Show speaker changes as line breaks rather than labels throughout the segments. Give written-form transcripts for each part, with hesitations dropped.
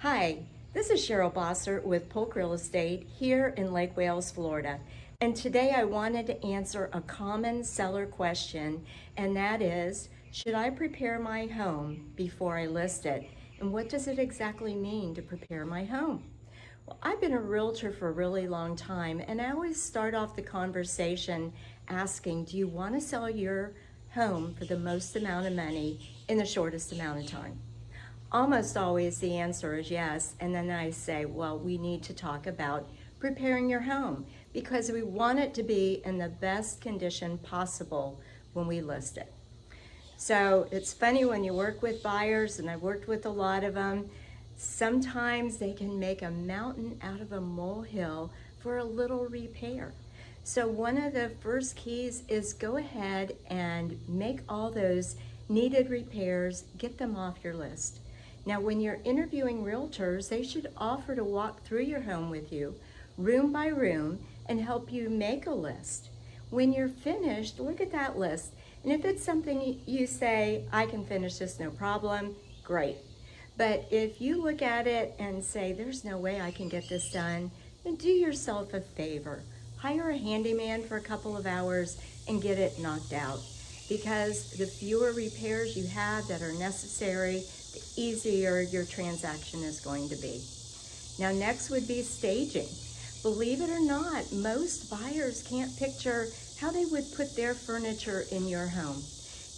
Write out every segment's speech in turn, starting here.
Hi, this is Cheryl Bossert with Polk Real Estate here in Lake Wales, Florida. And today I wanted to answer a common seller question, and that is, should I prepare my home before I list it? And what does it exactly mean to prepare my home? Well, I've been a realtor for a really long time, and I always start off the conversation asking, do you want to sell your home for the most amount of money in the shortest amount of time? Almost always the answer is yes, and then I say, well, we need to talk about preparing your home because we want it to be in the best condition possible when we list it. So it's funny when you work with buyers, and I've worked with a lot of them, sometimes they can make a mountain out of a molehill for a little repair. So one of the first keys is go ahead and make all those needed repairs, get them off your list. Now, when you're interviewing realtors, they should offer to walk through your home with you, room by room, and help you make a list. When you're finished, look at that list. And if it's something you say, I can finish this, no problem, great. But if you look at it and say, there's no way I can get this done, then do yourself a favor. Hire a handyman for a couple of hours and get it knocked out. Because the fewer repairs you have that are necessary, the easier your transaction is going to be. Now, next would be staging. Believe it or not, most buyers can't picture how they would put their furniture in your home.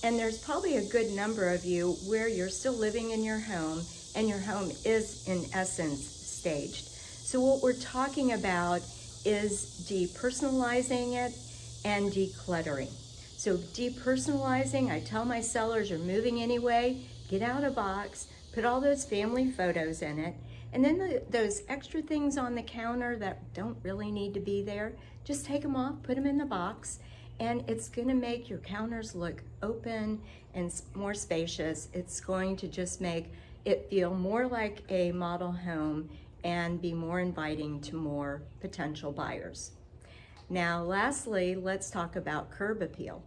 And there's probably a good number of you where you're still living in your home and your home is in essence staged. So what we're talking about is depersonalizing it and decluttering. So depersonalizing, I tell my sellers, you're moving anyway, get out a box, put all those family photos in it, and then those extra things on the counter that don't really need to be there, just take them off, put them in the box, and it's gonna make your counters look open and more spacious. It's going to just make it feel more like a model home and be more inviting to more potential buyers. Now, lastly, let's talk about curb appeal.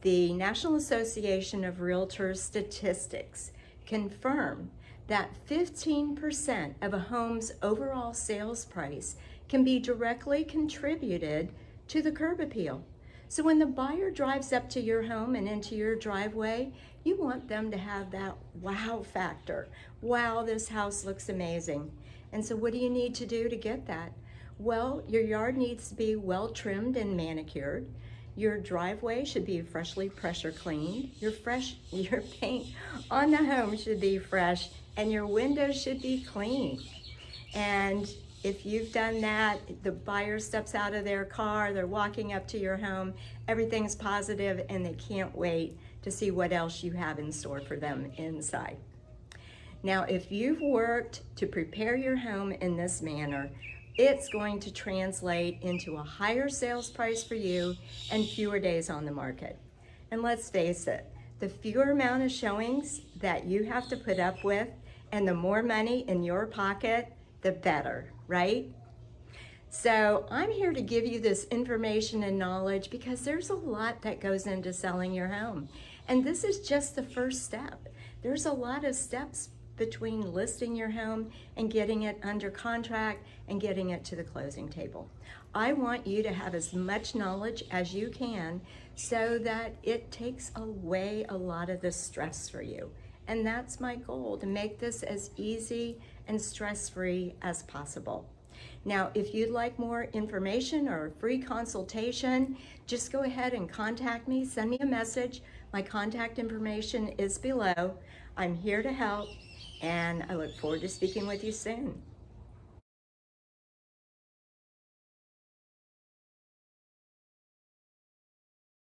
The National Association of Realtors statistics confirm that 15% of a home's overall sales price can be directly contributed to the curb appeal. So when the buyer drives up to your home and into your driveway, you want them to have that wow factor. Wow, this house looks amazing. And so what do you need to do to get that? Well, your yard needs to be well trimmed and manicured. Your driveway should be freshly pressure cleaned. Your paint on the home should be fresh, and your windows should be clean. And if you've done that, the buyer steps out of their car, they're walking up to your home, everything's positive, and they can't wait to see what else you have in store for them inside. Now, if you've worked to prepare your home in this manner, it's going to translate into a higher sales price for you and fewer days on the market. And let's face it, the fewer amount of showings that you have to put up with and the more money in your pocket, the better, right? So I'm here to give you this information and knowledge because there's a lot that goes into selling your home. And this is just the first step. There's a lot of steps between listing your home and getting it under contract and getting it to the closing table. I want you to have as much knowledge as you can so that it takes away a lot of the stress for you. And that's my goal, to make this as easy and stress-free as possible. Now, if you'd like more information or a free consultation, just go ahead and contact me, send me a message. My contact information is below. I'm here to help, and I look forward to speaking with you soon.